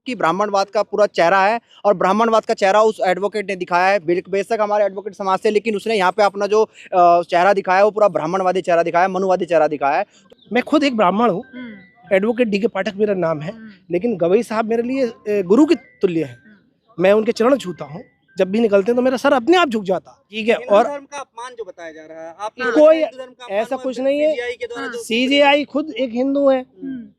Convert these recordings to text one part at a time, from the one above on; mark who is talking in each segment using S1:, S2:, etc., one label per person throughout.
S1: कि ब्राह्मणवाद का पूरा चेहरा है और ब्राह्मणवाद का चेहरा उस एडवोकेट ने दिखाया है। बेशक हमारे एडवोकेट समाज से, लेकिन उसने यहाँ पे अपना जो चेहरा दिखाया है वो पूरा ब्राह्मणवादी चेहरा दिखाया है, मनुवादी चेहरा दिखाया है।
S2: मैं खुद एक ब्राह्मण हूँ, एडवोकेट डी के पाठक मेरा नाम है, लेकिन गवई साहब मेरे लिए गुरु के तुल्य हैं। मैं उनके चरण छूता हूँ, जब भी निकलते हैं तो मेरा सर अपने आप झुक जाता। ठीक है। और
S3: धर्म का अपमान जो बताया जा रहा है, आप
S2: कोई ऐसा कुछ नहीं है। सीजेआई खुद एक हिंदू है,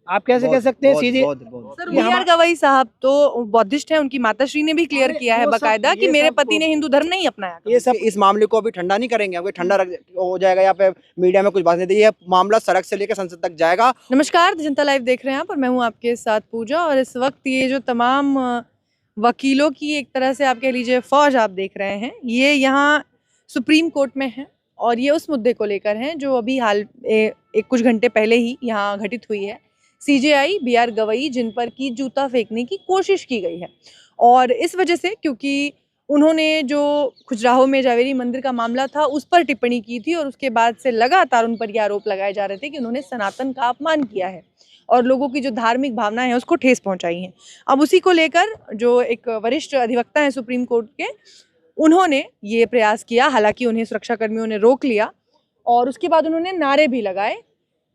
S2: आप कैसे कह सकते हैं?
S4: Sir B R. गवई साहब तो बौद्धिस्ट हैं, उनकी माताश्री ने भी क्लियर किया है बकायदा कि मेरे पति ने हिंदू धर्म नहीं अपनाया।
S1: ये सब इस मामले को अभी ठंडा नहीं करेंगे, अभी ठंडा हो जाएगा या फिर मीडिया में कुछ बात नहीं दी, ये मामला सड़क से लेकर संसद तक जाएगा।
S4: नमस्कार, जनता लाइव देख रहे हैं आप और मैं हूँ आपके साथ पूजा। और इस वक्त ये जो तमाम वकीलों की एक तरह से आप कह लीजिए फौज आप देख रहे हैं, ये यहाँ सुप्रीम कोर्ट में है और ये उस मुद्दे को लेकर हैं जो अभी हाल एक कुछ घंटे पहले ही यहाँ घटित हुई है। CJI B R. गवई जिन पर की जूता फेंकने की कोशिश की गई है और इस वजह से, क्योंकि उन्होंने जो खजुराहो में जावेरी मंदिर का मामला था उस पर टिप्पणी की थी और उसके बाद से लगातार उन पर ये आरोप लगाए जा रहे थे कि उन्होंने सनातन का अपमान किया है और लोगों की जो धार्मिक भावनाएं हैं उसको ठेस पहुंचाई है। अब उसी को लेकर जो एक वरिष्ठ अधिवक्ता हैं सुप्रीम कोर्ट के, उन्होंने ये प्रयास किया, हालांकि उन्हें सुरक्षा कर्मियों ने रोक लिया और उसके बाद उन्होंने नारे भी लगाए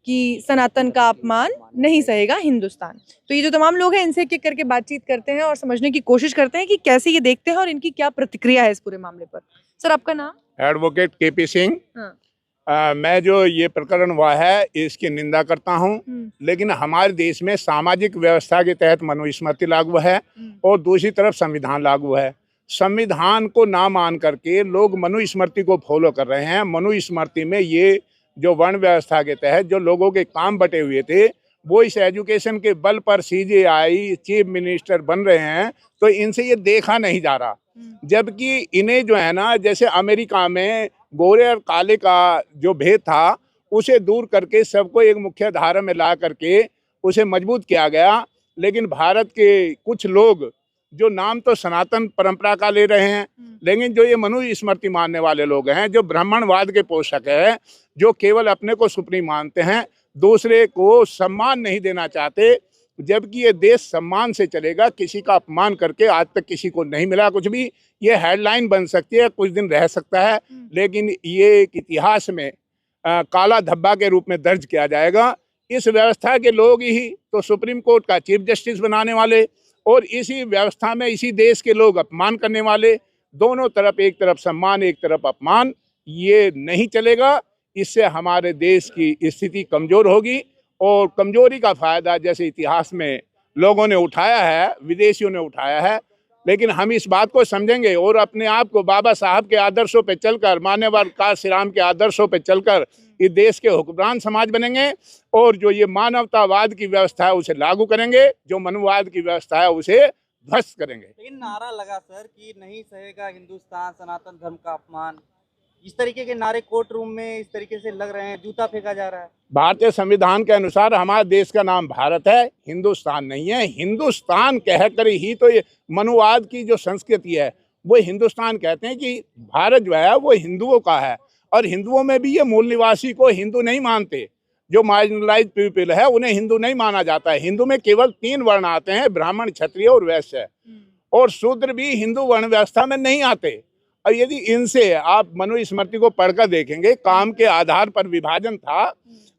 S4: कि सनातन का अपमान नहीं सहेगा हिंदुस्तान। तो ये जो तमाम लोग हैं इनसे एक एक करके बातचीत करते हैं और समझने की कोशिश करते हैं कि कैसे ये देखते हैं और इनकी क्या प्रतिक्रिया है इस पूरे मामले पर। सर आपका नाम?
S5: Advocate K P. सिंह।
S4: हाँ।
S5: मैं जो ये प्रकरण हुआ है इसकी निंदा करता हूं, लेकिन हमारे देश में सामाजिक व्यवस्था के तहत मनुस्मृति लागू है और दूसरी तरफ संविधान लागू है। संविधान को ना मान करके लोग मनुस्मृति को फॉलो कर रहे हैं। मनुस्मृति में ये जो वर्ण व्यवस्था के तहत जो लोगों के काम बटे हुए थे वो इस एजुकेशन के बल पर सीजेआई चीफ मिनिस्टर बन रहे हैं, तो इनसे ये देखा नहीं जा रहा। जबकि इन्हें जो है ना, जैसे अमेरिका में गोरे और काले का जो भेद था उसे दूर करके सबको एक मुख्य धारा में ला करके उसे मजबूत किया गया। लेकिन भारत के कुछ लोग जो नाम तो सनातन परंपरा का ले रहे हैं, लेकिन जो ये मनुस्मृति मानने वाले लोग हैं, जो ब्राह्मणवाद के पोषक है, जो केवल अपने को सुप्रीम मानते हैं, दूसरे को सम्मान नहीं देना चाहते। जबकि ये देश सम्मान से चलेगा, किसी का अपमान करके आज तक किसी को नहीं मिला कुछ भी। ये हेडलाइन बन सकती है, कुछ दिन रह सकता है, लेकिन ये एक इतिहास में काला धब्बा के रूप में दर्ज किया जाएगा। इस व्यवस्था के लोग ही तो सुप्रीम कोर्ट का चीफ जस्टिस बनाने वाले और इसी व्यवस्था में इसी देश के लोग अपमान करने वाले, दोनों तरफ, एक तरफ सम्मान एक तरफ अपमान, ये नहीं चलेगा। इससे हमारे देश की स्थिति कमज़ोर होगी और कमजोरी का फायदा जैसे इतिहास में लोगों ने उठाया है, विदेशियों ने उठाया है, लेकिन हम इस बात को समझेंगे और अपने आप को बाबा साहब के आदर्शों पे चलकर, मान्यवर काशी राम के आदर्शों पे चलकर इस देश के हुक्मरान समाज बनेंगे और जो ये मानवतावाद की व्यवस्था है उसे लागू करेंगे, जो मनुवाद की व्यवस्था है उसे ध्वस्त करेंगे।
S3: लेकिन नारा लगा सर कि नहीं सहेगा हिंदुस्तान सनातन धर्म का अपमान, इस तरीके के नारे कोर्ट रूम में इस तरीके से लग रहे हैं, जूता फेंका जा रहा है।
S5: भारतीय संविधान के अनुसार हमारे देश का नाम भारत है, हिंदुस्तान नहीं है। हिंदुस्तान कहकर ही तो ये मनुवाद की जो संस्कृति है वो हिंदुस्तान कहते हैं कि भारत जो है वो हिंदुओं का है और हिंदुओं में भी ये मूल निवासी को हिंदू नहीं मानते। जो मार्जिनलाइज पीपल है उन्हें हिंदू नहीं माना जाता है। हिंदू में केवल 3 वर्ण आते हैं, ब्राह्मण, क्षत्रिय और वैश्य, और शूद्र भी हिंदू वर्ण व्यवस्था में नहीं आते। और यदि इनसे आप मनुस्मृति को पढ़कर देखेंगे, काम के आधार पर विभाजन था,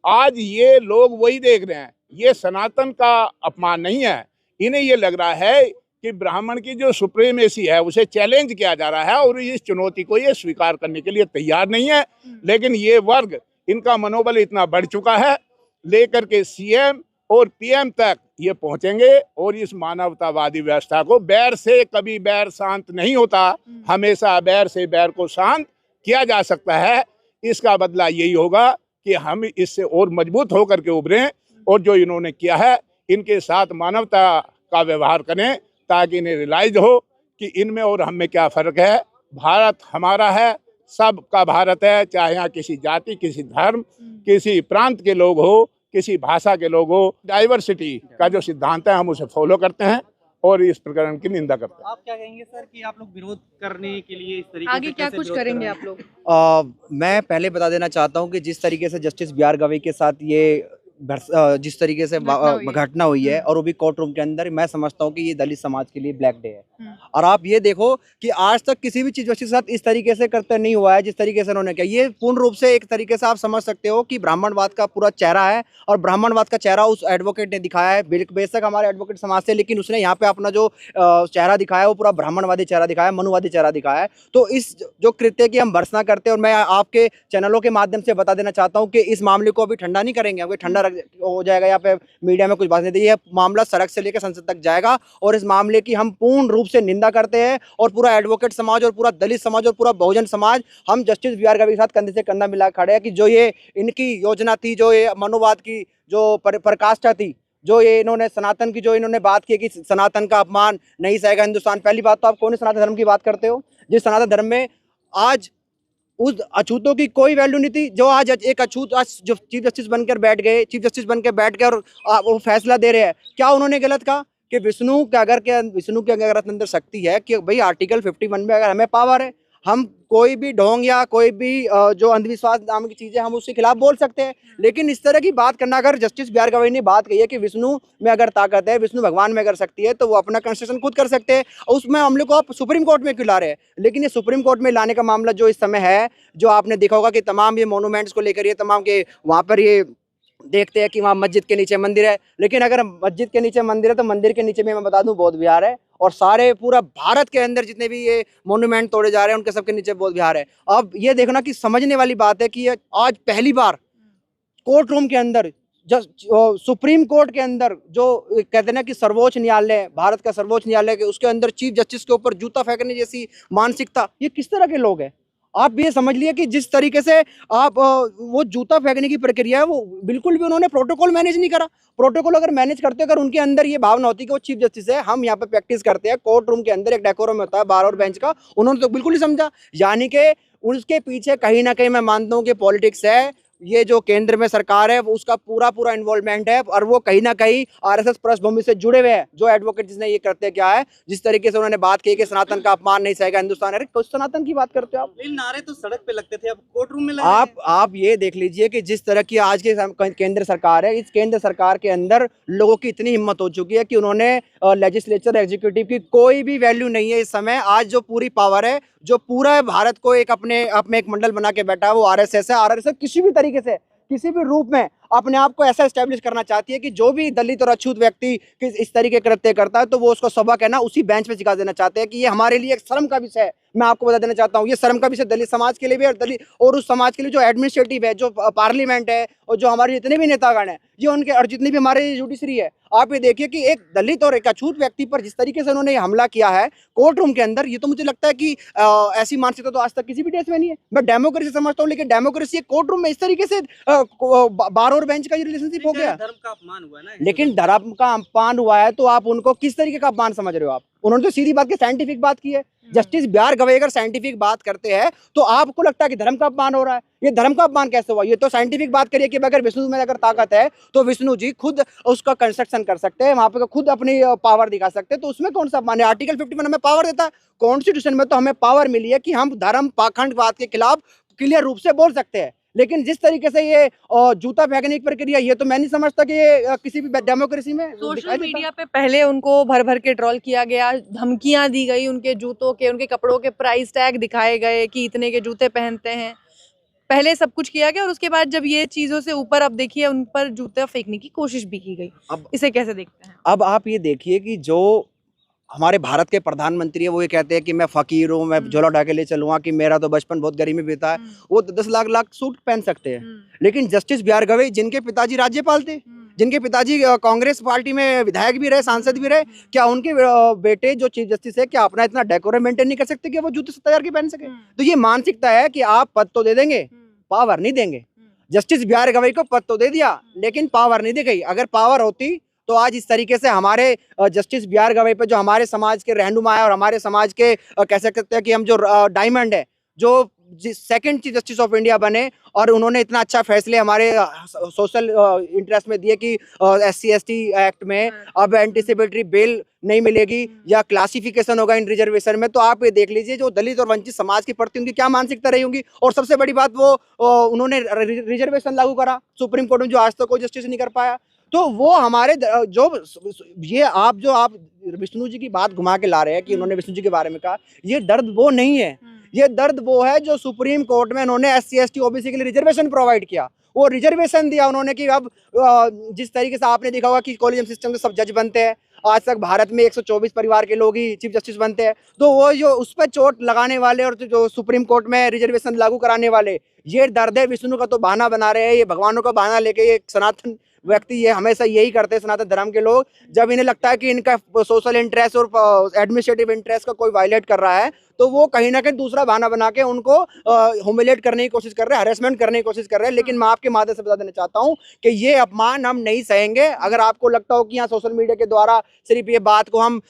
S5: आज ये लोग वही देख रहे हैं। ये सनातन का अपमान नहीं है, इन्हें ये लग रहा है कि ब्राह्मण की जो सुप्रीमेसी है उसे चैलेंज किया जा रहा है और इस चुनौती को ये स्वीकार करने के लिए तैयार नहीं है। लेकिन ये वर्ग, इनका मनोबल इतना बढ़ चुका है, लेकर के सीएम और पीएम तक ये पहुंचेंगे और इस मानवतावादी व्यवस्था को, बैर से कभी बैर शांत नहीं होता, हमेशा बैर से बैर को शांत किया जा सकता है। इसका बदला यही होगा कि हम इससे और मजबूत होकर के उभरें और जो इन्होंने किया है इनके साथ मानवता का व्यवहार करें, ताकि इन्हें रियलाइज हो कि इनमें और हम में क्या फ़र्क है। भारत हमारा है, सबका भारत है, चाहे यहाँ किसी जाति, किसी धर्म, किसी प्रांत के लोग हो, किसी भाषा के लोग हो। डाइवर्सिटी का जो सिद्धांत है हम उसे फॉलो करते हैं और इस प्रकरण की निंदा करते हैं।
S3: आप क्या कहेंगे सर कि आप लोग विरोध करने के लिए इस तरीके
S4: आगे
S3: से
S4: क्या
S3: कैसे
S4: कुछ
S3: विरोध कर
S4: करेंगे
S3: रहे हैं?
S4: आप लोग?
S1: मैं पहले बता देना चाहता हूं कि जिस तरीके से जस्टिस बी.आर. गवई के साथ ये जिस तरीके से घटना हुई है और वो भी कोर्ट रूम के अंदर, मैं समझता हूँ कि ये दलित समाज के लिए ब्लैक डे है। और आप ये देखो कि आज तक किसी भी चीज के साथ इस तरीके से करते नहीं हुआ है जिस तरीके से उन्होंने किया। ये पूर्ण रूप से एक तरीके से आप समझ सकते हो कि ब्राह्मणवाद का पूरा चेहरा है, और ब्राह्मणवाद का चेहरा उस एडवोकेट ने दिखाया है। बेशक हमारे एडवोकेट समाज से, लेकिन उसने यहाँ पे अपना जो चेहरा दिखाया वो पूरा ब्राह्मणवादी चेहरा दिखाया, मनुवादी चेहरा दिखाया है। तो इस जो कृत्य की हम भर्त्सना करते हैं, और मैं आपके चैनलों के माध्यम से बता देना चाहता हूँ कि इस मामले को अभी ठंडा नहीं करेंगे, अभी ठंडा हो जाएगा या पे मीडिया में कुछ बात नहीं दी। यह मामला सड़क से लेकर संसद तक जाएगा, और इस मामले की हम पूर्ण रूप से निंदा करते हैं। और पूरा एडवोकेट समाज और पूरा दलित समाज और पूरा बहुजन समाज हम जस्टिस बी आर गवई के साथ कंधे से कंधा मिला खड़े हैं कि जो ये इनकी योजना थी, जो ये मनुवाद की जो प्रकाष्ठा थी, जो ये इन्होंने सनातन की जो इन्होंने बात की कि सनातन का अपमान नहीं सहेगा हिंदुस्तान। पहली बात तो आप कौन सनातन धर्म की बात करते हो, जिस सनातन धर्म में आज उस अछूतों की कोई वैल्यू नहीं थी, जो आज एक अछूत आज जो चीफ जस्टिस बनकर बैठ गए, चीफ जस्टिस बनकर बैठ गए और वो फैसला दे रहे हैं। क्या उन्होंने गलत कहा कि विष्णु के अगर अंदर शक्ति है कि भाई आर्टिकल 51 में अगर हमें पावर है, हम कोई भी ढोंग या कोई भी जो अंधविश्वास नाम की चीजें हम उसके खिलाफ बोल सकते हैं। लेकिन इस तरह की बात करना, अगर जस्टिस बी आर गवई ने बात कही है कि विष्णु में अगर ताकत है, विष्णु भगवान में अगर शक्ति है, तो वो अपना कंस्ट्रक्शन खुद कर सकते हैं। उसमें मामले को आप सुप्रीम कोर्ट में क्यों ला रहे हैं? लेकिन ये सुप्रीम कोर्ट में लाने का मामला जो इस समय है, जो आपने देखा होगा कि तमाम ये मोनूमेंट्स को लेकर ये तमाम के वहाँ पर ये देखते हैं कि वहाँ मस्जिद के नीचे मंदिर है, लेकिन अगर मस्जिद के नीचे मंदिर है तो मंदिर के नीचे में मैं बता दूं बौद्ध विहार है। और सारे पूरा भारत के अंदर जितने भी ये मोन्यूमेंट तोड़े जा रहे हैं उनके सबके नीचे बौद्ध विहार है। अब ये देखना कि समझने वाली बात है कि आज पहली बार कोर्ट रूम के अंदर, सुप्रीम कोर्ट के अंदर, जो कहते हैं ना कि सर्वोच्च न्यायालय, भारत का सर्वोच्च न्यायालय के उसके अंदर चीफ जस्टिस के ऊपर जूता फेंकने जैसी मानसिकता, ये किस तरह के लोग हैं? आप ये समझ लिए कि जिस तरीके से आप वो जूता फेंकने की प्रक्रिया है, वो बिल्कुल भी उन्होंने प्रोटोकॉल मैनेज नहीं करा। प्रोटोकॉल अगर मैनेज करते, अगर उनके अंदर ये भावना होती कि वो चीफ जस्टिस है, हम यहाँ पे प्रैक्टिस करते हैं, कोर्ट रूम के अंदर एक डेकोरम होता है बार और बेंच का, उन्होंने तो बिल्कुल नहीं समझा। यानी कि उसके पीछे कहीं ना कहीं मैं मानता हूँ कि पॉलिटिक्स है। ये जो केंद्र में सरकार है वो उसका पूरा इन्वॉल्वमेंट है, और वो कहीं ना कहीं आरएसएस पृष्ठभूमि से जुड़े हुए हैं। जो एडवोकेट जिसने ये करते क्या है, जिस तरीके से उन्होंने बात की कि सनातन का अपमान नहीं सहेगा हिंदुस्तान। अरे तो सनातन की बात करते हो आप?
S3: नारे तो सड़क पे लगते थे, अब कोर्ट रूम में लगे।
S1: आप ये देख लीजिए कि जिस तरह की आज के केंद्र सरकार है, इस केंद्र सरकार के अंदर लोगों की इतनी हिम्मत हो चुकी है कि उन्होंने लेजिस्लेचर एग्जीक्यूटिव की कोई भी वैल्यू नहीं है इस समय। आज जो पूरी पावर है, जो पूरा भारत को एक अपने एक मंडल बना के बैठा है, वो आरएसएस है। आरएसएस किसी भी तरीके से, किसी भी रूप में अपने आप को ऐसा एस्टेब्लिश करना चाहती है कि जो भी दलित और अछूत व्यक्ति इस तरीके के कृत्य करता है, तो वो उसको सबक है ना उसी बेंच पे सिखा देना चाहते हैं कि ये हमारे लिए एक शर्म का विषय है। मैं आपको बता देना चाहता हूँ, ये शर्म का विषय दलित समाज के लिए भी, और दलित और उस समाज के लिए जो एडमिनिस्ट्रेटिव है, जो पार्लियामेंट है, और जो हमारे जितने भी नेतागण हैं, ये उनके, और जितनी भी हमारे जुडिशरी है, आप ये देखिए कि एक दलित और एक अछूत व्यक्ति पर जिस तरीके से उन्होंने हमला किया है कोर्ट रूम के अंदर, ये तो मुझे लगता है कि ऐसी मानसिकता तो आज तक किसी भी देश में नहीं है। मैं डेमोक्रेसी समझता हूँ, लेकिन डेमोक्रेसी कोर्ट रूम में इस तरीके से बार और बेंच का ये रिलेशनशिप हो गया।
S3: धर्म का अपमान हुआ ना,
S1: लेकिन धर्म का अपमान हुआ है तो आप उनको किस तरीके का अपमान समझ रहे हो? आप, उन्होंने तो सीधी बात की साइंटिफिक बात की है। जस्टिस बी आर गवई अगर साइंटिफिक बात करते हैं तो आपको लगता है कि धर्म का अपमान हो रहा है। ये धर्म का अपमान कैसे हुआ? ये तो साइंटिफिक बात करिए कि अगर विष्णु में अगर ताकत है तो विष्णु जी खुद उसका कंस्ट्रक्शन कर सकते हैं, वहां पे खुद अपनी पावर दिखा सकते हैं, तो उसमें कौन सा अपमान है? आर्टिकल 51 हमें पावर देता है, कॉन्स्टिट्यूशन में तो हमें पावर मिली है कि हम धर्म पाखंडवाद के खिलाफ क्लियर रूप से बोल सकते हैं। लेकिन जिस तरीके से ये जूता फेंकने की प्रक्रिया, ये तो मैं नहीं समझता कि ये किसी भी डेमोक्रेसी में
S4: सोशल मीडिया पे पहले उनको भर भर के ट्रोल किया गया, धमकियां दी गई, उनके जूतों के, उनके कपड़ों के प्राइस टैग दिखाए गए कि इतने के जूते पहनते हैं। पहले सब कुछ किया गया और उसके बाद जब ये चीजों से ऊपर, अब देखिए उन पर जूते फेंकने की कोशिश भी की गई। अब इसे कैसे देखते हैं?
S1: अब आप ये देखिए कि जो हमारे भारत के प्रधानमंत्री है वो ये कहते हैं कि मैं फकीर हूँ, मैं झोला उठा के ले चलूंगा, कि मेरा तो बचपन बहुत गरीबी में बीता है। वो 10 लाख सूट पहन सकते हैं। लेकिन जस्टिस बी आर गवई, जिनके पिताजी राज्यपाल थे, जिनके पिताजी कांग्रेस पार्टी में विधायक भी रहे, सांसद भी रहे, क्या उनके बेटे जो चीफ जस्टिस है, क्या अपना इतना डेकोरम मेंटेन नहीं कर सकते कि वो जूते 70,000 के पहन सके? तो ये मानसिकता है कि आप पद तो दे देंगे, पावर नहीं देंगे। जस्टिस बी आर गवई को पद तो दे दिया लेकिन पावर नहीं दी गई। अगर पावर होती तो आज इस तरीके से हमारे जस्टिस बी आर गवई पे, जो हमारे समाज के रहनुमा है और हमारे समाज के कह सकते हैं कि हम जो डायमंड है, जो second chief justice of India बने और उन्होंने इतना अच्छा फैसले हमारे सोशल इंटरेस्ट में दिए कि SC/ST एक्ट में अब एंटीसिपेटरी बेल नहीं मिलेगी या क्लासिफिकेशन होगा इन रिजर्वेशन में। तो आप ये देख लीजिए जो दलित और वंचित समाज के प्रति उनकी क्या मानसिकता रही होंगी। और सबसे बड़ी बात वो उन्होंने रिजर्वेशन लागू करा सुप्रीम कोर्ट में, जो आज तक कोई जस्टिस नहीं कर पाया। तो वो हमारे जो आप विष्णु जी की बात घुमा के ला रहे हैं कि उन्होंने विष्णु जी के बारे में कहा, ये दर्द वो नहीं है, ये दर्द वो है जो सुप्रीम कोर्ट में उन्होंने SC/ST OBC के लिए रिजर्वेशन प्रोवाइड किया। वो रिजर्वेशन दिया उन्होंने कि अब जिस तरीके से आपने देखा होगा कि कॉलेजियम सिस्टम से सब जज बनते हैं, आज तक भारत में 124 परिवार के लोग ही चीफ जस्टिस बनते हैं। तो वो जो उस पर चोट लगाने वाले और जो सुप्रीम कोर्ट में रिजर्वेशन लागू कराने वाले, ये दर्द है। विष्णु का तो बहाना बना रहे हैं, ये भगवानों का बहाना लेके ये सनातन व्यक्ति ये हमेशा यही करते हैं, सनातन धर्म के लोग। जब इन्हें लगता है कि इनका सोशल इंटरेस्ट और एडमिनिस्ट्रेटिव इंटरेस्ट का कोई वायलेट कर रहा है, तो वो कहीं ना कहीं दूसरा बहाना बना के उनको ह्यूमिलेट करने की कोशिश कर रहे हैं, हरेसमेंट करने की कोशिश कर रहे हैं। लेकिन मैं आपके माध्यम से बता देना चाहता हूं कि ये अपमान हम नहीं सहेंगे। अगर आपको लगता हो कि यहाँ सोशल मीडिया के द्वारा सिर्फ ये बात को हम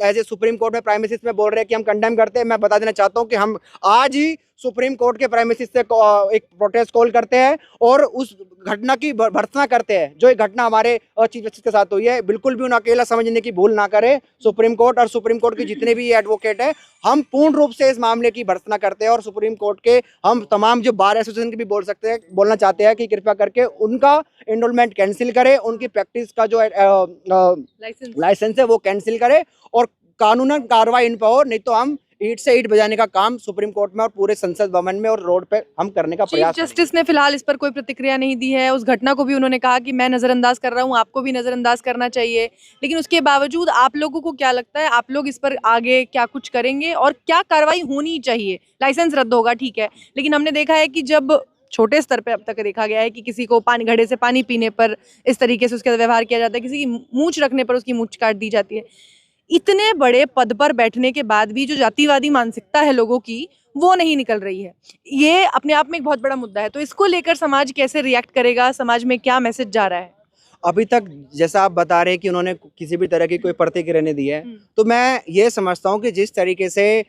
S1: एज ए सुप्रीम कोर्ट में प्राइमेसिस में बोल रहे हैं कि हम कंडेम करते हैं, मैं बता देना चाहता हूँ कि हम आज ही सुप्रीम कोर्ट के प्राइमेसिस से एक प्रोटेस्ट कॉल करते हैं और उस घटना की भर्त्सना करते हैं जो एक घटना हमारे चीफ जस्टिस के साथ हुई है। बिल्कुल भी उन्हें अकेला समझने की भूल ना करे सुप्रीम कोर्ट, और सुप्रीम कोर्ट के जितने भी एडवोकेट हैं, हम पूर्ण रूप से इस मामले की भर्त्सना करते हैं। और सुप्रीम कोर्ट के हम तमाम जो बार एसोसिएशन के भी बोलना चाहते हैं कि कृपया करके उनका एनरोलमेंट कैंसिल करें, उनकी प्रैक्टिस का जो लाइसेंस है वो कैंसिल करें और कानूनन कार्रवाई इन पर हो। नहीं तो हम ईंट से ईंट बजाने का काम सुप्रीम कोर्ट में और पूरे संसद भवन में और रोड पे हम करने का प्रयास
S4: चीफ जस्टिस ने फिलहाल इस पर कोई प्रतिक्रिया नहीं दी है। उस घटना को भी उन्होंने कहा कि मैं नजरअंदाज कर रहा हूं, आपको भी नजरअंदाज करना चाहिए। लेकिन उसके बावजूद आप लोगों को क्या लगता है, आप लोग इस पर आगे क्या कुछ करेंगे और क्या कार्रवाई होनी चाहिए? लाइसेंस रद्द होगा ठीक है, लेकिन हमने देखा है कि जब छोटे स्तर पे अब तक देखा गया है कि किसी को घड़े से पानी पीने पर इस तरीके से उसके साथ व्यवहार किया जाता है, किसी की मूंछ रखने पर उसकी मूंछ काट दी जाती है। इतने बड़े पद पर बैठने के बाद भी जो जातिवादी मानसिकता है लोगों की, वो नहीं निकल रही है। ये अपने आप में एक बहुत बड़ा मुद्दा है। तो इसको लेकर समाज कैसे रिएक्ट करेगा, समाज में क्या मैसेज जा रहा है?
S1: अभी तक जैसा आप बता रहे हैं कि उन्होंने किसी भी तरह की कोई प्रतिक्रिया नहीं दी है, तो मैं ये समझता हूँ कि जिस तरीके से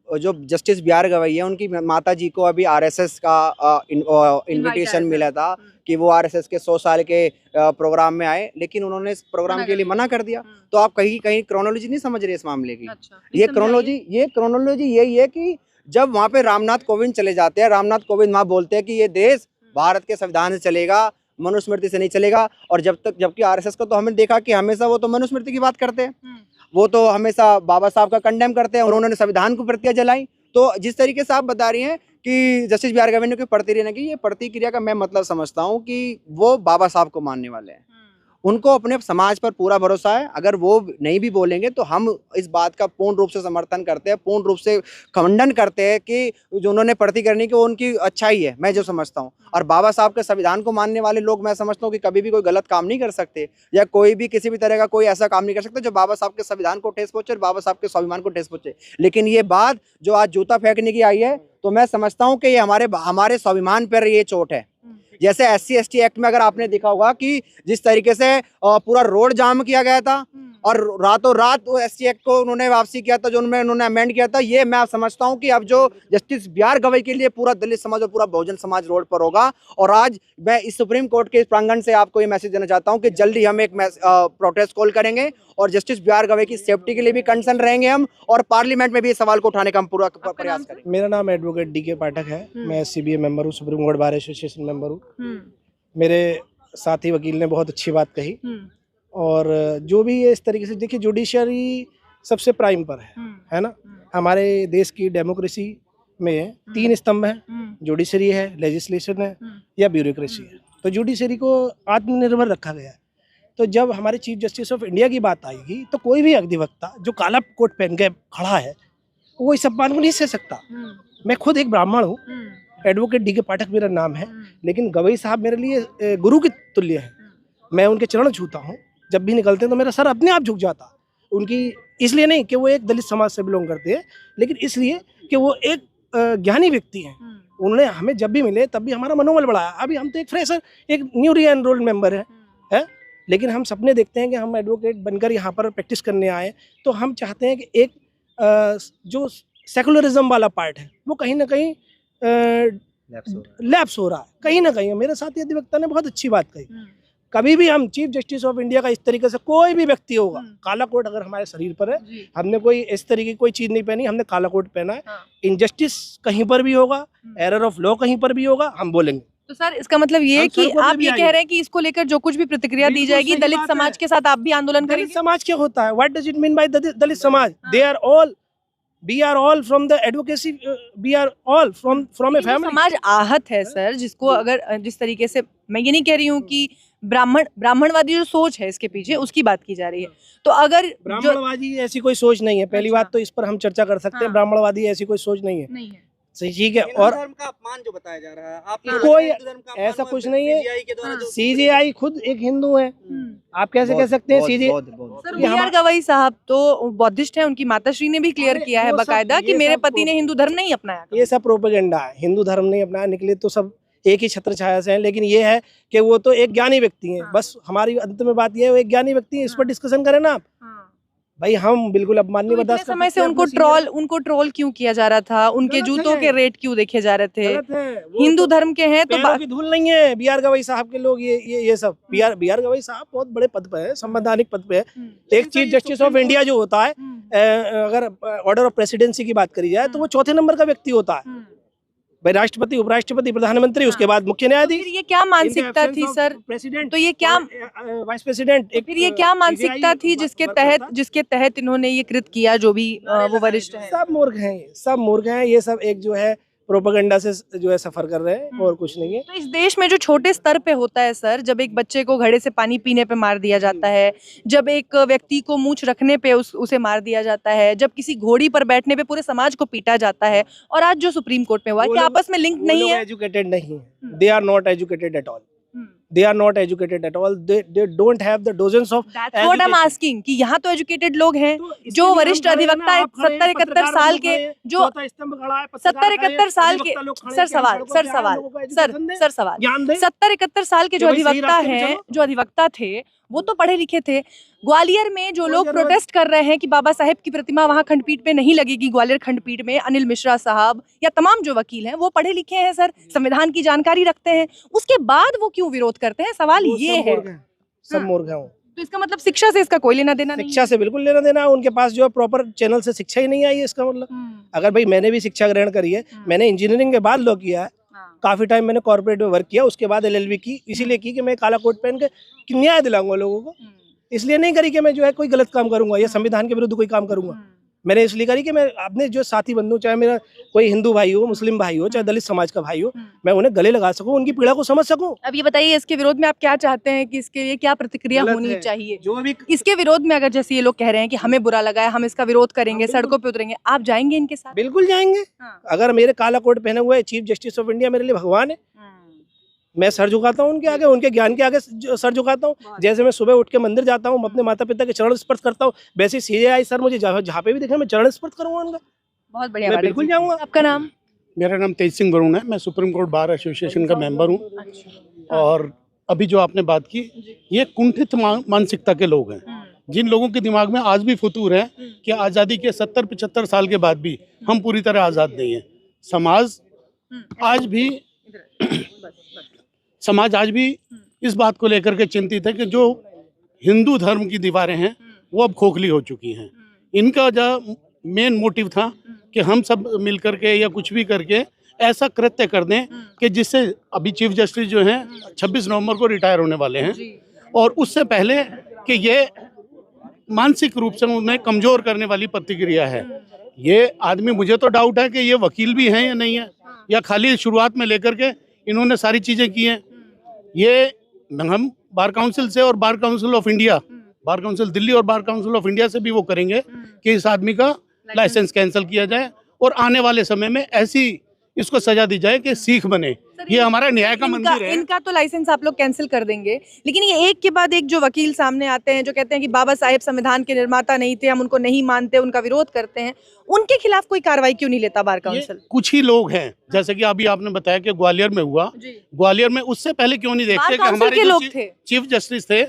S1: जो जस्टिस BR गवई है, उनकी माता जी को अभी RSS का इनविटेशन मिला था कि वो RSS के 100 साल के प्रोग्राम में आए, लेकिन उन्होंने इस प्रोग्राम के लिए मना कर दिया। तो आप कहीं क्रोनोलॉजी नहीं समझ रहे इस मामले की।
S4: अच्छा,
S1: ये क्रोनोलॉजी यही है कि जब वहाँ पे रामनाथ कोविंद चले जाते हैं, रामनाथ कोविंद वहाँ बोलते हैं कि ये देश भारत के संविधान से चलेगा, मनुस्मृति से नहीं चलेगा। और जबकि RSS का तो हमने देखा कि हमेशा वो तो मनुस्मृति की बात करते हैं, वो तो हमेशा बाबा साहब का कंडेम करते हैं, उन्होंने संविधान को प्रतिक्रिया जलाई। तो जिस तरीके से आप बता रही हैं कि जस्टिस BR गवई ने कोई प्रतिक्रिया की, ये प्रतिक्रिया का मैं मतलब समझता हूँ कि वो बाबा साहब को मानने वाले हैं, उनको अपने समाज पर पूरा भरोसा है। अगर वो नहीं भी बोलेंगे तो हम इस बात का पूर्ण रूप से समर्थन करते हैं, पूर्ण रूप से खंडन करते हैं कि जो उन्होंने प्रतिक्रिया करनी की वो उनकी अच्छाई है, मैं जो समझता हूँ। और बाबा साहब के संविधान को मानने वाले लोग, मैं समझता हूँ कि कभी भी कोई गलत काम नहीं कर सकते या कोई भी किसी भी तरह का कोई ऐसा काम नहीं कर सकता जो बाबा साहब के संविधान को ठेस पहुंचे और बाबा साहब के स्वाभिमान को ठेस पहुंचे। लेकिन ये बात जो आज जूता फेंकने की आई है, तो मैं समझता हूँ कि ये हमारे स्वाभिमान पर ये चोट है। जैसे SC/ST एक्ट में अगर आपने देखा होगा कि जिस तरीके से पूरा रोड जाम किया गया था और रातों रात SC एक्ट को उन्होंने वापसी किया था, जो उन्होंने अमेंड किया था, ये मैं समझता हूँ कि अब जो जस्टिस BR गवई के लिए पूरा दलित समाज और पूरा बहुजन समाज रोड पर होगा। और आज मैं इस सुप्रीम कोर्ट के इस प्रांगण से आपको ये मैसेज देना चाहता हूँ कि जल्दी हम एक प्रोटेस्ट कॉल करेंगे और जस्टिस BR गवई की सेफ्टी के लिए भी कंसर्न रहेंगे हम, और पार्लियामेंट में भी इस सवाल को उठाने का हम पूरा प्रयास करेंगे।
S2: मेरा नाम एडवोकेट DK पाठक है, मैं SCBA मेंबर हूँ, supreme court bar association member हूँ। मेरे साथी वकील ने बहुत अच्छी बात कही, और जो भी ये इस तरीके से देखिए, जुडिशरी सबसे प्राइम पर है ना। हमारे देश की डेमोक्रेसी में 3 स्तंभ हैं, जुडिशरी है, लेजिस्लेशन है या ब्यूरोक्रेसी है। तो जुडिशरी को आत्मनिर्भर रखा गया है। तो जब हमारे चीफ जस्टिस ऑफ इंडिया की बात आएगी, तो कोई भी अधिवक्ता जो काला कोट पहन के खड़ा है वो इस अपमान को नहीं सह सकता। मैं खुद एक ब्राह्मण हूँ, एडवोकेट DK पाठक मेरा नाम है, लेकिन गवई साहब मेरे लिए गुरु के तुल्य है। मैं उनके चरण छूता हूँ, जब भी निकलते हैं तो मेरा सर अपने आप झुक जाता। उनकी इसलिए नहीं कि वो एक दलित समाज से बिलोंग करते हैं, लेकिन इसलिए कि वो एक ज्ञानी व्यक्ति हैं। उन्होंने हमें जब भी मिले तब भी हमारा मनोबल बढ़ाया। अभी हम तो एक फ्रेशर, एक न्यू री एनरोल्ड मेंबर है, लेकिन हम सपने देखते हैं कि हम एडवोकेट बनकर यहाँ पर प्रैक्टिस करने आए। तो हम चाहते हैं कि एक जो सेकुलरिज्म वाला पार्ट है वो कहीं ना कहीं लैप्स हो रहा है कहीं ना कहीं। मेरे साथी अधिवक्ता ने बहुत अच्छी बात कही, कभी भी हम चीफ जस्टिस ऑफ इंडिया का इस तरीके से कोई भी व्यक्ति होगा, काला कोट अगर हमारे शरीर पर है, हमने कोई इस तरीके की कोई चीज नहीं पहनी, हमने काला कोट पहना है, इनजस्टिस कहीं पर भी होगा, एरर ऑफ लॉ कहीं पर भी होगा, हम बोलेंगे।
S4: तो सर इसका मतलब ये कि आप ये कह रहे हैं कि इसको लेकर जो कुछ भी प्रतिक्रिया दी जाएगी दलित समाज के साथ आप भी आंदोलन करेंगे?
S2: दलित समाज क्या होता है? What does it mean by Dalit samaj? They are all, we are all from the advocacy, we are all from a family.
S4: समाज आहत है सर, जिसको अगर जिस तरीके से, मैं ये नहीं कह रही हूँ कि ब्राह्मणवादी जो सोच है इसके पीछे उसकी बात की जा रही है, तो अगर
S2: ब्राह्मणवादी ऐसी कोई सोच नहीं है, पहली बात तो इस पर हम चर्चा कर सकते हैं। ब्राह्मणवादी ऐसी कोई सोच नहीं है, सही, ठीक है। और
S3: धर्म का अपमान जो बताया जा रहा है, आप
S2: कोई ऐसा कुछ नहीं है। सीजेआई खुद एक हिंदू है, आप कैसे कह सकते हैं?
S4: Sir B R. गवई साहब तो बौद्धिस्ट हैं, उनकी माताश्री ने भी क्लियर किया है बकायदा कि मेरे पति ने हिंदू धर्म नहीं अपनाया।
S2: ये सब प्रोपेगेंडा है, हिंदू धर्म नहीं अपनाया, निकले तो सब एक ही छत्र छाया से हैं। लेकिन ये है कि वो तो एक ज्ञानी व्यक्ति हैं, बस हमारी अंत में बात ये है वो एक ज्ञानी व्यक्ति है, इस पर डिस्कशन करें ना आप। भाई हम बिल्कुल अपमान नहीं बर्दाश्त कर सकते।
S4: समय से उनको ट्रोल क्यों किया जा रहा था? उनके जूतों के रेट क्यों देखे जा रहे थे? हिंदू धर्म के हैं तो
S2: पैरों की धूल नहीं है। बी.आर. गवई साहब के लोग ये सब बी.आर. गवई साहब बहुत बड़े पद पे है, संवैधानिक पद पे है। एक चीफ जस्टिस ऑफ इंडिया जो होता है, अगर ऑर्डर ऑफ प्रेसिडेंसी की बात करी जाए तो वो चौथे नंबर का व्यक्ति होता है। भाई राष्ट्रपति, उपराष्ट्रपति, प्रधानमंत्री, उसके बाद मुख्य न्यायाधीश।
S4: ये क्या मानसिकता थी सर?
S2: प्रेसिडेंट,
S4: तो ये क्या
S2: वाइस प्रेसिडेंट,
S4: फिर ये क्या मानसिकता थी जिसके तहत इन्होंने ये कृत किया? जो भी वो वरिष्ठ है,
S2: सब मूर्ख हैं, सब मूर्ख हैं। ये सब एक जो है प्रोपेगेंडा से जो है सफर कर रहे हैं और कुछ नहीं है।
S4: तो इस देश में जो छोटे स्तर पे होता है सर, जब एक बच्चे को घड़े से पानी पीने पे मार दिया जाता है, जब एक व्यक्ति को मूंछ रखने पे उसे मार दिया जाता है, जब किसी घोड़ी पर बैठने पे पूरे समाज को पीटा जाता है, और आज जो सुप्रीम कोर्ट में हुआ है, क्या आपस में लिंक नहीं है?
S2: एजुकेटेड नहीं है, they are not educated at all, they are not educated at all, they don't have the dozens of
S4: that's what I'm asking कि यहाँ तो एजुकेटेड लोग हैं, जो वरिष्ठ अधिवक्ता है 70-71 साल के, जो 70-71 साल के, सर सवाल 70-71 साल के जो अधिवक्ता हैं, जो अधिवक्ता थे, वो तो पढ़े लिखे थे। ग्वालियर में जो लोग प्रोटेस्ट कर रहे हैं कि बाबा साहेब की प्रतिमा वहाँ खंडपीठ पे नहीं लगेगी, ग्वालियर खंडपीठ में, अनिल मिश्रा साहब या तमाम जो वकील हैं वो पढ़े लिखे हैं सर, संविधान की जानकारी रखते हैं, उसके बाद वो क्यों विरोध करते हैं? सवाल ये है।
S2: सब मूर्ख हैं।
S4: तो इसका मतलब शिक्षा से इसका कोई लेना देना नहीं?
S2: शिक्षा से बिल्कुल लेना देना है, उनके पास जो है प्रॉपर चैनल से शिक्षा ही नहीं आई है। इसका मतलब अगर भाई मैंने भी शिक्षा ग्रहण करी है, मैंने इंजीनियरिंग के बाद लॉ किया है, काफी टाइम मैंने कॉर्पोरेट में वर्क किया, उसके बाद LLB की, इसीलिए की कि मैं काला कोट पहन के न्याय दिलाऊंगा लोगों को। इसलिए नहीं करी कि मैं जो है कोई गलत काम करूंगा या संविधान के विरुद्ध कोई काम करूंगा। मैंने इसलिए करी कि मैं अपने जो साथी बंधु, चाहे मेरा कोई हिंदू भाई हो, मुस्लिम भाई हो, चाहे दलित समाज का भाई हो, मैं उन्हें गले लगा सकूं, उनकी पीड़ा को समझ सकूं।
S4: अब ये बताइए, इसके विरोध में आप क्या चाहते हैं कि इसके लिए क्या प्रतिक्रिया होनी चाहिए?
S2: जो भी
S4: इसके विरोध में अगर जैसे ये लोग कह रहे हैं कि हमें बुरा लगा है, हम इसका विरोध करेंगे, सड़कों पे उतरेंगे, आप जाएंगे इनके साथ?
S2: बिल्कुल जाएंगे। अगर मेरे काला कोट पहने हुए चीफ जस्टिस ऑफ इंडिया मेरे लिए भगवान है, मैं सर झुकाता हूँ उनके आगे, उनके ज्ञान के आगे सर झुकाता हूँ। जैसे मैं सुबह उठ के मंदिर जाता हूँ, अपने माता पिता के चरण स्पर्श करता हूँ, वैसे सीजेआई सर मुझे जहाँ पे भी दिखे मैं चरण स्पर्श करूँगा उनका।
S4: बहुत बढ़िया,
S2: मैं बिल्कुल जाऊँगा।
S4: आपका नाम?
S6: मेरा नाम तेज सिंह वरुण है, मैं सुप्रीम कोर्ट बार एसोसिएशन का मेंबर हूँ। और अभी जो आपने बात की, ये कुंठित मानसिकता के लोग हैं, जिन लोगों के दिमाग में आज भी फतूर है कि आज़ादी के 70-75 साल के बाद भी हम पूरी तरह आज़ाद नहीं है। समाज आज भी इस बात को लेकर के चिंतित है कि जो हिंदू धर्म की दीवारें हैं वो अब खोखली हो चुकी हैं। इनका जो मेन मोटिव था कि हम सब मिल करके या कुछ भी करके ऐसा कृत्य कर दें कि जिससे अभी चीफ जस्टिस जो हैं 26 नवंबर को रिटायर होने वाले हैं, और उससे पहले कि ये मानसिक रूप से उन्हें कमज़ोर करने वाली प्रतिक्रिया है। ये आदमी, मुझे तो डाउट है कि ये वकील भी हैं या नहीं है, या खाली शुरुआत में लेकर के इन्होंने सारी चीज़ें की हैं। ये हम बार काउंसिल से और bar council of India, bar council Delhi और बार काउंसिल ऑफ इंडिया से भी वो करेंगे कि इस आदमी का लाइसेंस कैंसिल किया जाए और आने वाले समय में ऐसी इसको सजा दी जाए कि सीख बने। ये हमारा न्याय का मंदिर है।
S4: इनका तो लाइसेंस आप लोग कैंसिल कर देंगे, लेकिन ये एक के बाद एक जो वकील सामने आते हैं जो कहते हैं कि बाबा साहेब संविधान के निर्माता नहीं थे, हम उनको नहीं मानते, उनका विरोध करते हैं, उनके खिलाफ कोई कार्रवाई क्यों नहीं लेता बार काउंसिल?
S6: कुछ ही लोग हैं, जैसे कि अभी आपने बताया कि ग्वालियर में हुआ, ग्वालियर में उससे पहले क्यों नहीं देखते कि हमारे जो चीफ जस्टिस थे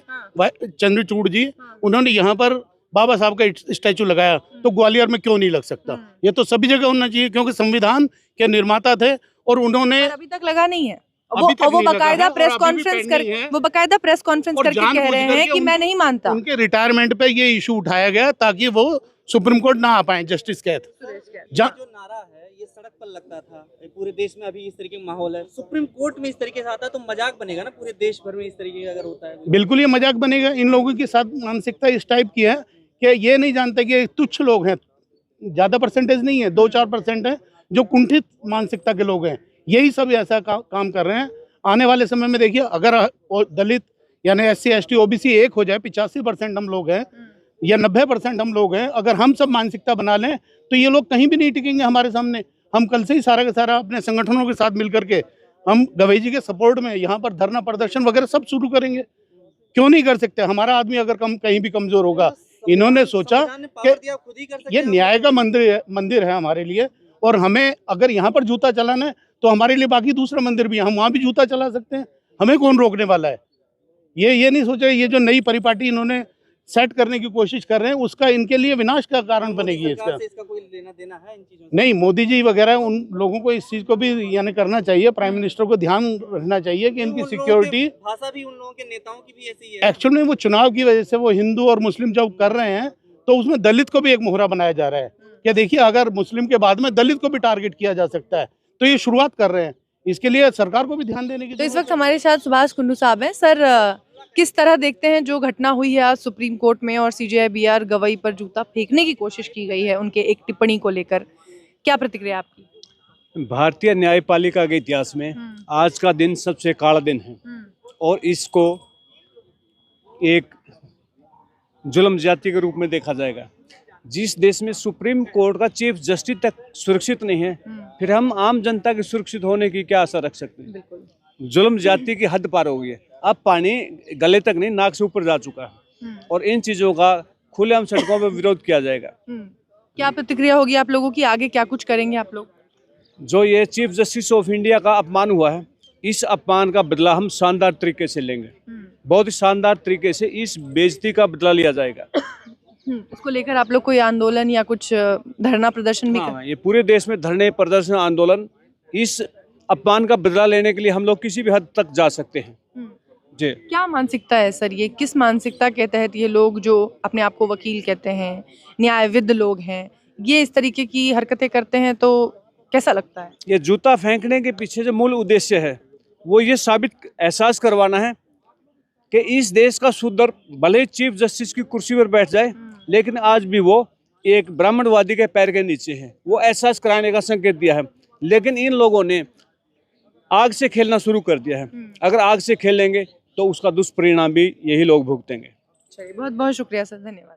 S6: चंद्रचूड़ जी, उन्होंने यहाँ पर बाबा साहब का स्टैचू लगाया, तो ग्वालियर में क्यों नहीं लग सकता? ये तो सभी जगह होना चाहिए, क्योंकि संविधान के निर्माता थे और उन्होंने
S4: पर अभी तक लगा नहीं है।
S6: अभी तक
S4: वो
S6: नहीं लगा
S4: बकायदा
S6: है और
S4: प्रेस
S6: अभी भी
S4: कॉन्फ्रेंस
S6: pending
S4: कर
S6: है।
S4: वो बकायदा प्रेस कॉन्फ्रेंस
S6: और
S4: करके कह
S6: जानबूझ
S4: रहे हैं
S6: करके
S4: कि मैं नहीं मानता।
S6: उनके रिटायरमेंट पे ये इशू उठाया गया ताकि वो सुप्रीम कोर्ट ना आ पाए जस्टिस के
S3: जो नारा है ये सड़क पर लगता था, ये पूरे देश में अभी इस तरीके का माहौल है, सुप्रीम कोर्ट में इस तरीके से आता है तो मजाक बनेगा ना पूरे देश भर में इस तरीके का अगर होता है।
S6: बिल्कुल ये मजाक बनेगा। इन लोगों के साथ मानसिकता इस टाइप की है कि ये नहीं जानते कि तुच्छ लोग हैं, ज़्यादा परसेंटेज नहीं है, 2-4% है जो कुंठित मानसिकता के लोग हैं, यही सब ऐसा काम कर रहे हैं। आने वाले समय में देखिए, अगर दलित यानी SC ST OBC एक हो जाए, 85% हम लोग हैं या 90% हम लोग हैं, अगर हम सब मानसिकता बना लें तो ये लोग कहीं भी नहीं टिकेंगे हमारे सामने। हम कल से ही सारा का सारा अपने संगठनों के साथ मिलकर के हम गवई जी के सपोर्ट में यहाँ पर धरना प्रदर्शन वगैरह सब शुरू करेंगे। क्यों नहीं कर सकते? हमारा आदमी अगर कहीं भी कमजोर होगा, इन्होंने सोचा कि ये न्याय का मंदिर है हमारे लिए, और हमें अगर यहाँ पर जूता चलाना है तो हमारे लिए बाकी दूसरा मंदिर भी है, हम वहाँ भी जूता चला सकते हैं, हमें कौन रोकने वाला है? ये नहीं सोचा ये जो नई परिपाटी इन्होंने सेट करने की कोशिश कर रहे हैं उसका इनके लिए विनाश का कारण बनेगी।
S3: इसका कोई लेना देना है इन चीजों से?
S6: नहीं, मोदी जी वगैरह उन लोगों को इस चीज को भी यानी करना चाहिए, प्राइम मिनिस्टर को ध्यान रखना चाहिए कि इनकी सिक्योरिटी।
S3: भाषा भी उन लोगों के नेताओं की भी ऐसी है।
S6: एक्चुअली वो चुनाव की वजह से वो हिंदू और मुस्लिम जब कर रहे हैं तो उसमें दलित को भी एक मोहरा बनाया जा रहा है कि देखिए अगर मुस्लिम के बाद में दलित को भी टारगेट किया जा सकता है, तो ये शुरुआत कर रहे हैं। इसके लिए सरकार को भी ध्यान देने की
S4: तो इस वक्त हमारे साथ सुभाष कुंडू साहब हैं। सर, किस तरह देखते हैं जो घटना हुई है आज सुप्रीम कोर्ट में और CJI BR गवई पर जूता फेंकने की कोशिश की गई है उनके एक टिप्पणी को लेकर, क्या प्रतिक्रिया आपकी?
S7: भारतीय न्यायपालिका के इतिहास में आज का दिन सबसे काला दिन है और इसको एक जुल्म जाति के रूप में देखा जाएगा। जिस देश में सुप्रीम कोर्ट का चीफ जस्टिस तक सुरक्षित नहीं है, फिर हम आम जनता के सुरक्षित होने की क्या आशा रख सकते हैं? जुल्म जाति की हद पार हो गई है, अब पानी गले तक नहीं नाक से ऊपर जा चुका है और इन चीज़ों का खुलेआम सड़कों पर विरोध किया जाएगा।
S4: क्या प्रतिक्रिया होगी आप लोगों की? आगे क्या कुछ करेंगे आप लोग?
S7: जो ये चीफ जस्टिस ऑफ इंडिया का अपमान हुआ है, इस अपमान का बदला हम शानदार तरीके से लेंगे, बहुत ही शानदार तरीके से इस बेइज्जती का बदला लिया जाएगा।
S4: इसको लेकर आप लोग कोई आंदोलन या कुछ धरना प्रदर्शन भी
S7: हाँ, ये पूरे देश में धरने प्रदर्शन आंदोलन, इस अपमान का बदला लेने के लिए हम लोग किसी भी हद तक जा सकते हैं जी।
S4: क्या मानसिकता है सर, ये किस मानसिकता के तहत ये लोग जो अपने आप को वकील कहते हैं, न्यायविद लोग हैं, ये इस तरीके की हरकतें करते हैं, तो कैसा लगता है?
S7: ये जूता फेंकने के पीछे जो मूल उद्देश्य है वो ये साबित एहसास करवाना है कि इस देश का सुधर भले ही चीफ जस्टिस की कुर्सी पर बैठ जाए, लेकिन आज भी वो एक ब्राह्मणवादी के पैर के नीचे है, वो एहसास कराने का संकेत दिया है। लेकिन इन लोगों ने आग से खेलना शुरू कर दिया है, अगर आग से खेलेंगे तो उसका दुष्परिणाम भी यही लोग भुगतेंगे।
S4: चलिए, बहुत बहुत शुक्रिया सर, धन्यवाद।